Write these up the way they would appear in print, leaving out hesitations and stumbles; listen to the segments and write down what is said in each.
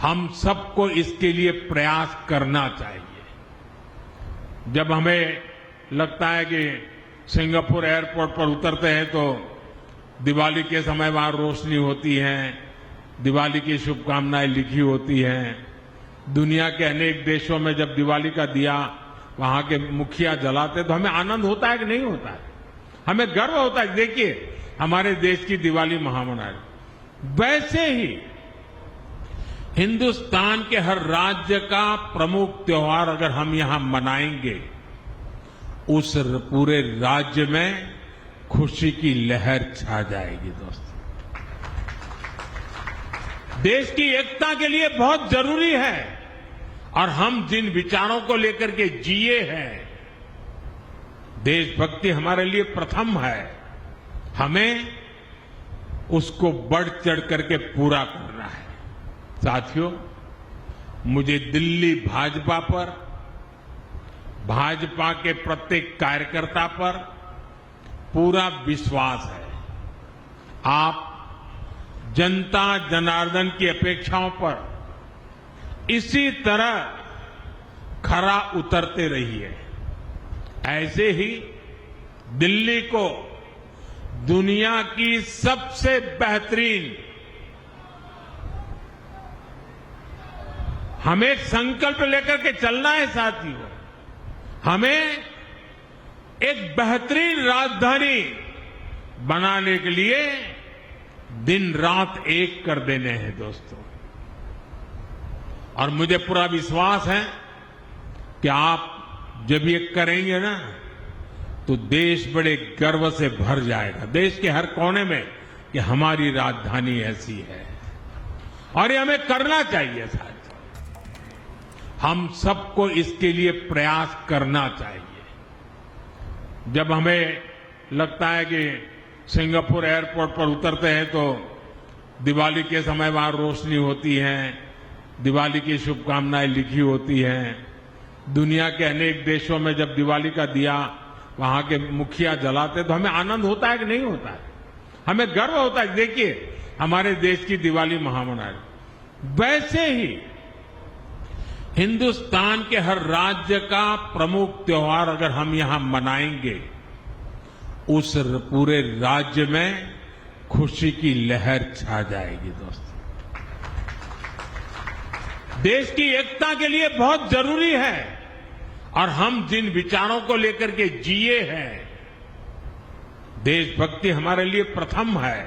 हम सबको इसके लिए प्रयास करना चाहिए। जब हमें लगता है कि सिंगापुर एयरपोर्ट पर उतरते हैं तो दिवाली के समय वहां रोशनी होती है, दिवाली की शुभकामनाएं लिखी होती हैं। दुनिया के अनेक देशों में जब दिवाली का दिया वहां के मुखिया जलाते तो हमें आनंद होता है कि नहीं होता है? हमें गर्व होता है, देखिए हमारे देश की दिवाली महामनाई। वैसे ही हिंदुस्तान के हर राज्य का प्रमुख त्योहार अगर हम यहां मनाएंगे, उस पूरे राज्य में खुशी की लहर छा जाएगी। दोस्तों, देश की एकता के लिए बहुत जरूरी है, और हम जिन विचारों को लेकर के जिए हैं, देशभक्ति हमारे लिए प्रथम है। हमें उसको बढ़ चढ़ करके पूरा करना है। साथियों, मुझे दिल्ली भाजपा पर, भाजपा के प्रत्येक कार्यकर्ता पर पूरा विश्वास है। आप जनता जनार्दन की अपेक्षाओं पर इसी तरह खरा उतरते रहिए। ऐसे ही दिल्ली को दुनिया की सबसे बेहतरीन, हमें एक संकल्प लेकर के चलना है साथियों, हमें एक बेहतरीन राजधानी बनाने के लिए दिन रात एक कर देने हैं दोस्तों। और मुझे पूरा विश्वास है कि आप जब ये करेंगे ना, तो देश बड़े गर्व से भर जाएगा, देश के हर कोने में, कि हमारी राजधानी ऐसी है। और ये हमें करना चाहिए साथियों। हम सबको इसके लिए प्रयास करना चाहिए। जब हमें लगता है कि सिंगापुर एयरपोर्ट पर उतरते हैं तो दिवाली के समय वहां रोशनी होती है, दिवाली की शुभकामनाएं लिखी होती हैं। दुनिया के अनेक देशों में जब दिवाली का दिया वहां के मुखिया जलाते तो हमें आनंद होता है कि नहीं होता है? हमें गर्व होता है, देखिए हमारे देश की दिवाली महामनाई। वैसे ही हिंदुस्तान के हर राज्य का प्रमुख त्योहार अगर हम यहां मनाएंगे, उस पूरे राज्य में खुशी की लहर छा जाएगी। दोस्तों, देश की एकता के लिए बहुत जरूरी है, और हम जिन विचारों को लेकर के जिए हैं, देशभक्ति हमारे लिए प्रथम है।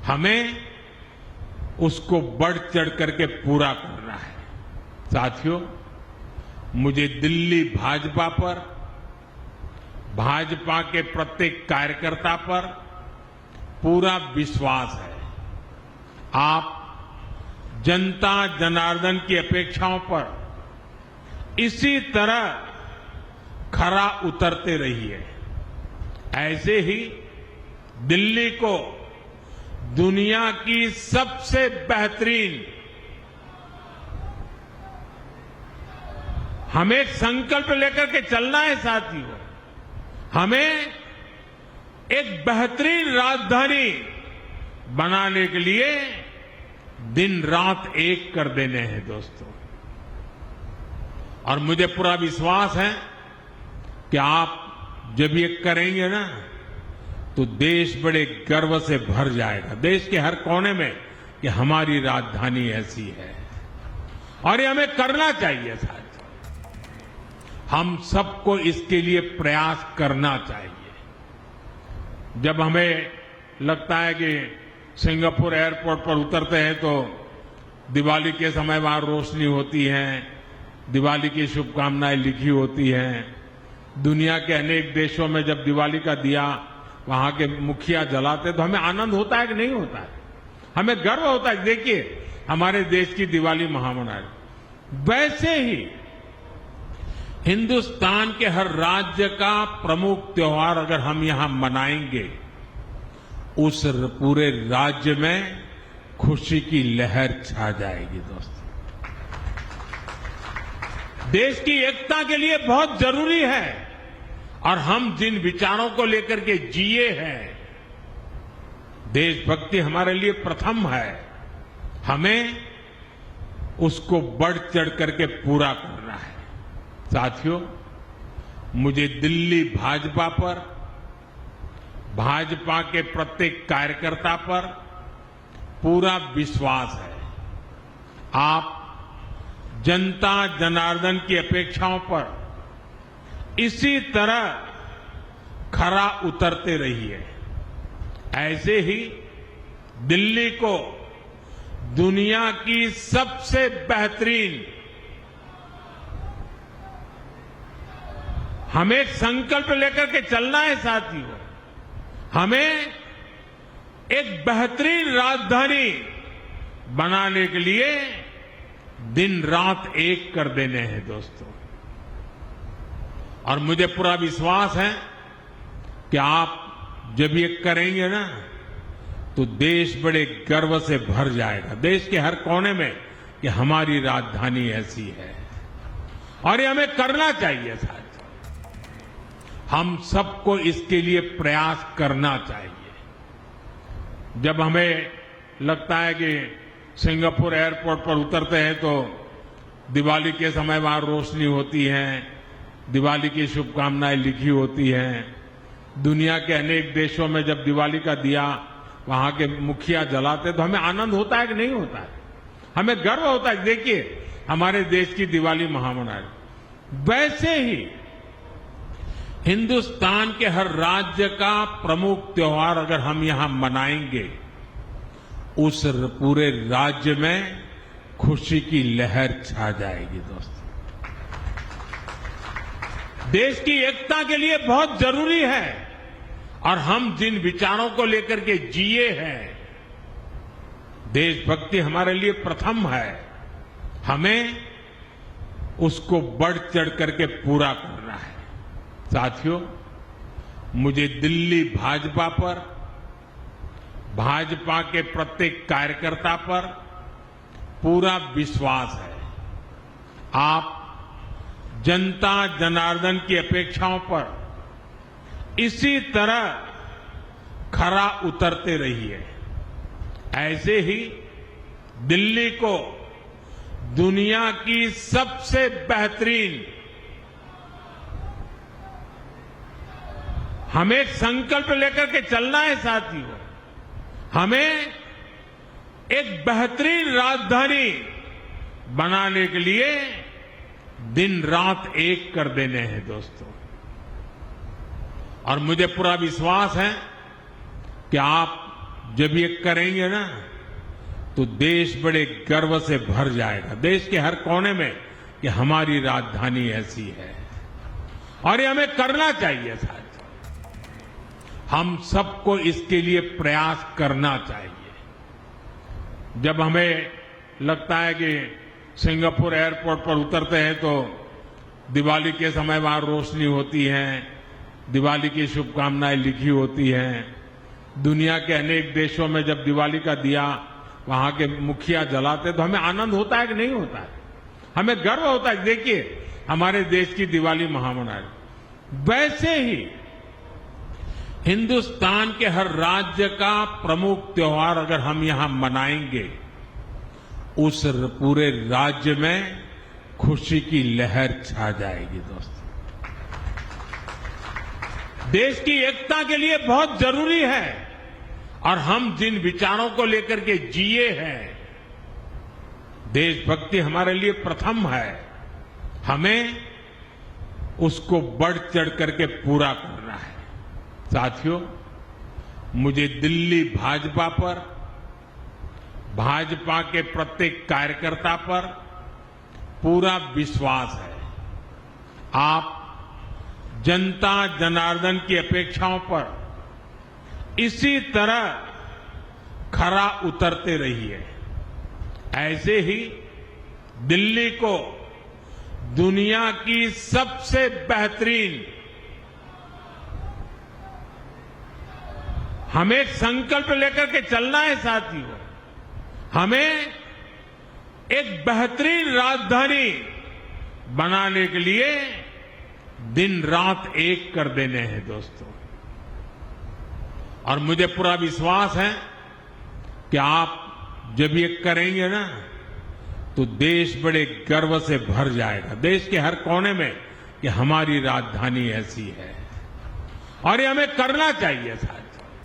हमें उसको बढ़ चढ़ करके पूरा करना है। साथियों, मुझे दिल्ली भाजपा पर, भाजपा के प्रत्येक कार्यकर्ता पर पूरा विश्वास है। आप जनता जनार्दन की अपेक्षाओं पर इसी तरह खरा उतरते रहिए। ऐसे ही दिल्ली को दुनिया की सबसे बेहतरीन, हमें एक संकल्प लेकर के चलना है साथियों, हमें एक बेहतरीन राजधानी बनाने के लिए दिन रात एक कर देने हैं दोस्तों। और मुझे पूरा विश्वास है कि आप जब ये करेंगे ना, तो देश बड़े गर्व से भर जाएगा, देश के हर कोने में, कि हमारी राजधानी ऐसी है। और ये हमें करना चाहिए साथियों। हम सबको इसके लिए प्रयास करना चाहिए। जब हमें लगता है कि सिंगापुर एयरपोर्ट पर उतरते हैं तो दिवाली के समय वहां रोशनी होती है, दिवाली की शुभकामनाएं लिखी होती हैं। दुनिया के अनेक देशों में जब दिवाली का दिया वहां के मुखिया जलाते तो हमें आनंद होता है कि नहीं होता है? हमें गर्व होता है, देखिए हमारे देश की दिवाली महामनाई। वैसे ही हिंदुस्तान के हर राज्य का प्रमुख त्योहार अगर हम यहां मनाएंगे, उस पूरे राज्य में खुशी की लहर छा जाएगी। दोस्तों, देश की एकता के लिए बहुत जरूरी है, और हम जिन विचारों को लेकर के जिए हैं, देशभक्ति हमारे लिए प्रथम है। हमें उसको बढ़ चढ़ करके पूरा करना है। साथियों, मुझे दिल्ली भाजपा पर, भाजपा के प्रत्येक कार्यकर्ता पर पूरा विश्वास है। आप जनता जनार्दन की अपेक्षाओं पर इसी तरह खरा उतरते रहिए। ऐसे ही दिल्ली को दुनिया की सबसे बेहतरीन, हमें एक संकल्प लेकर के चलना है साथियों, हमें एक बेहतरीन राजधानी बनाने के लिए दिन रात एक कर देने हैं दोस्तों। और मुझे पूरा विश्वास है कि आप जब ये करेंगे ना, तो देश बड़े गर्व से भर जाएगा, देश के हर कोने में, कि हमारी राजधानी ऐसी है। और ये हमें करना चाहिए साथियों, हम सबको इसके लिए प्रयास करना चाहिए। जब हमें लगता है कि सिंगापुर एयरपोर्ट पर उतरते हैं तो दिवाली के समय वहां रोशनी होती है, दिवाली की शुभकामनाएं लिखी होती हैं। दुनिया के अनेक देशों में जब दिवाली का दिया वहां के मुखिया जलाते तो हमें आनंद होता है कि नहीं होता है? हमें गर्व होता है, देखिए हमारे देश की दिवाली महामनाई। वैसे ही हिंदुस्तान के हर राज्य का प्रमुख त्योहार अगर हम यहां मनाएंगे, उस पूरे राज्य में खुशी की लहर छा जाएगी दोस्तों। देश की एकता के लिए बहुत जरूरी है, और हम जिन विचारों को लेकर के जिए हैं, देशभक्ति हमारे लिए प्रथम है, हमें उसको बढ़ चढ़ करके पूरा करना है। साथियों, मुझे दिल्ली भाजपा पर, भाजपा के प्रत्येक कार्यकर्ता पर पूरा विश्वास है। आप जनता जनार्दन की अपेक्षाओं पर इसी तरह खरा उतरते रहिए। ऐसे ही दिल्ली को दुनिया की सबसे बेहतरीन, हमें एक संकल्प लेकर के चलना है साथियों, हमें एक बेहतरीन राजधानी बनाने के लिए दिन रात एक कर देने हैं दोस्तों। और मुझे पूरा विश्वास है कि आप जब ये करेंगे ना, तो देश बड़े गर्व से भर जाएगा, देश के हर कोने में, कि हमारी राजधानी ऐसी है। और ये हमें करना चाहिए साथियों, हम सबको इसके लिए प्रयास करना चाहिए। जब हमें लगता है कि सिंगापुर एयरपोर्ट पर उतरते हैं तो दिवाली के समय वहां रोशनी होती है, दिवाली की शुभकामनाएं लिखी होती हैं। दुनिया के अनेक देशों में जब दिवाली का दिया वहां के मुखिया जलाते तो हमें आनंद होता है कि नहीं होता है? हमें गर्व होता है, देखिए हमारे देश की दिवाली महामनाई। वैसे ही हिंदुस्तान के हर राज्य का प्रमुख त्योहार अगर हम यहां मनाएंगे, उस पूरे राज्य में खुशी की लहर छा जाएगी दोस्तों। देश की एकता के लिए बहुत जरूरी है, और हम जिन विचारों को लेकर के जिए हैं, देशभक्ति हमारे लिए प्रथम है, हमें उसको बढ़ चढ़ करके पूरा करना है। साथियों, मुझे दिल्ली भाजपा पर, भाजपा के प्रत्येक कार्यकर्ता पर पूरा विश्वास है। आप जनता जनार्दन की अपेक्षाओं पर इसी तरह खरा उतरते रहिए। ऐसे ही दिल्ली को दुनिया की सबसे बेहतरीन, हमें एक संकल्प लेकर के चलना है साथियों, हमें एक बेहतरीन राजधानी बनाने के लिए दिन रात एक कर देने हैं दोस्तों। और मुझे पूरा विश्वास है कि आप जब ये करेंगे ना, तो देश बड़े गर्व से भर जाएगा, देश के हर कोने में कि हमारी राजधानी ऐसी है। और ये हमें करना चाहिए साहब।